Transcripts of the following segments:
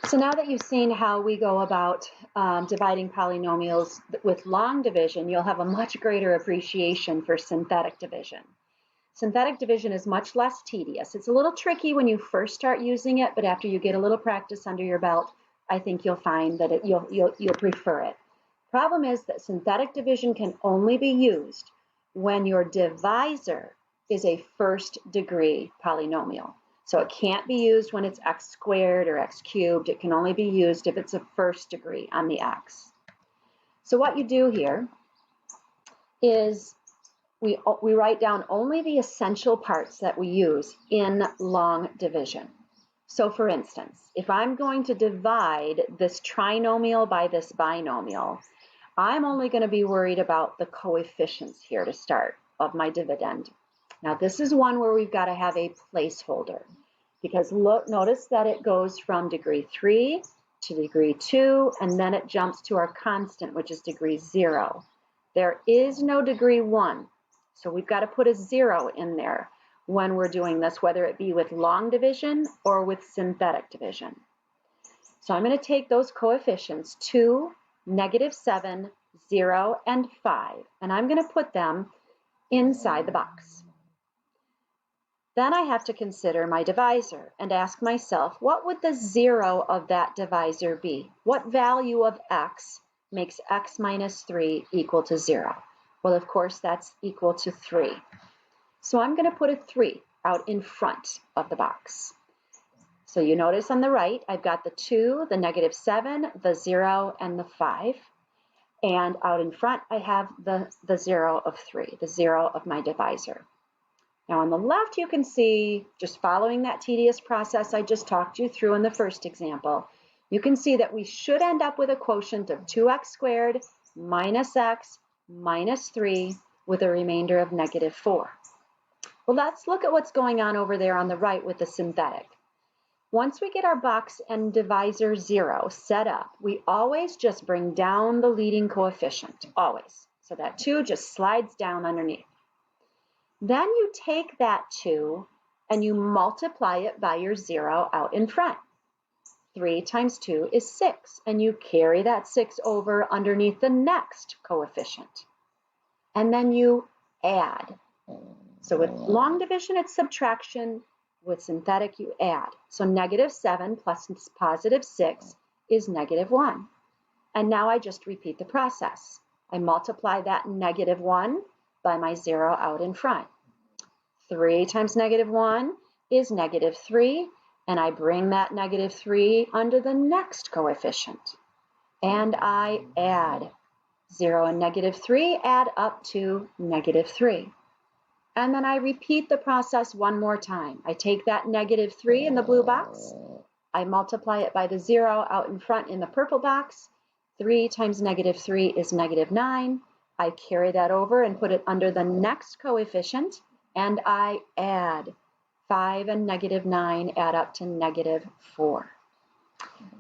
So now that you've seen how we go about dividing polynomials with long division, you'll have a much greater appreciation for synthetic division. Synthetic division is much less tedious. It's a little tricky when you first start using it, but after you get a little practice under your belt, I think you'll find that you'll prefer it. Problem is that synthetic division can only be used when your divisor is a first degree polynomial. So it can't be used when it's x squared or x cubed. It can only be used if it's a first degree on the x. So what you do here is we write down only the essential parts that we use in long division. So for instance, if I'm going to divide this trinomial by this binomial, I'm only going to be worried about the coefficients here to start of my dividend. Now this is one where we've got to have a placeholder, because notice that it goes from degree 3 to degree 2, and then it jumps to our constant, which is degree 0. There is no degree 1, so we've got to put a 0 in there when we're doing this, whether it be with long division or with synthetic division. So I'm going to take those coefficients 2, -7, 0, and 5, and I'm going to put them inside the box. Then I have to consider my divisor and ask myself, what would the 0 of that divisor be? What value of x makes x minus 3 equal to 0? Well, of course, that's equal to 3. So I'm going to put a 3 out in front of the box. So you notice on the right, I've got the 2, the -7, the 0, and the 5. And out in front, I have the 0 of 3, the 0 of my divisor. Now on the left, you can see, just following that tedious process I just talked you through in the first example, you can see that we should end up with a quotient of 2x squared minus x minus 3 with a remainder of -4. Well, let's look at what's going on over there on the right with the synthetic. Once we get our box and divisor 0 set up, we always just bring down the leading coefficient, always. So that 2 just slides down underneath. Then you take that 2 and you multiply it by your 0 out in front. 3 times 2 is 6, and you carry that 6 over underneath the next coefficient. And then you add. So with long division, it's subtraction. With synthetic, you add. So -7 plus +6 is -1. And now I just repeat the process. I multiply that -1 by my 0 out in front. 3 times -1 is -3, and I bring that -3 under the next coefficient. And I add. 0 and -3 add up to -3. And then I repeat the process one more time. I take that -3 in the blue box, I multiply it by the 0 out in front in the purple box. 3 times -3 is -9. I carry that over and put it under the next coefficient, and I add. 5 and -9 add up to -4.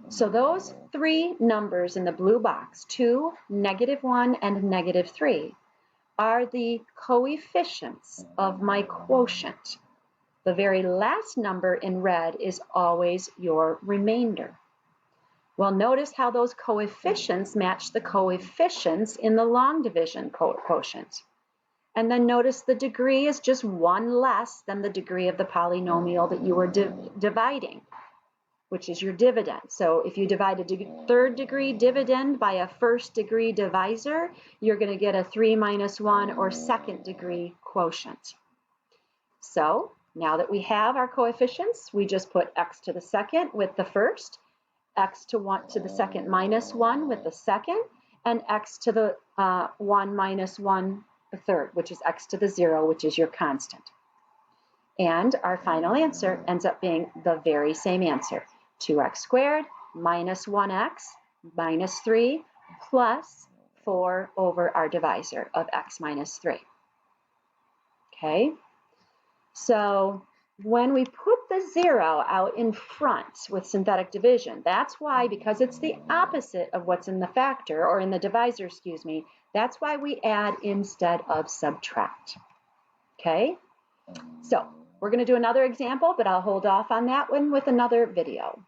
So those three numbers in the blue box, 2, -1, and -3, are the coefficients of my quotient. The very last number in red is always your remainder. Well, notice how those coefficients match the coefficients in the long division quotient. And then notice the degree is just one less than the degree of the polynomial that you were dividing, which is your dividend. So if you divide a third degree dividend by a first degree divisor, you're going to get a 3 minus 1 or second degree quotient. So now that we have our coefficients, we just put x to the second with the first, x to the second minus 1 with the second, and x to the 1 minus 1 the third, which is x to the 0, which is your constant. And our final answer ends up being the very same answer. 2x squared minus 1x minus 3 plus 4 over our divisor of x minus 3. Okay, so when we put the 0 out in front with synthetic division, that's why, because it's the opposite of what's in the factor, or in the divisor, excuse me, that's why we add instead of subtract. Okay, so we're going to do another example, but I'll hold off on that one with another video.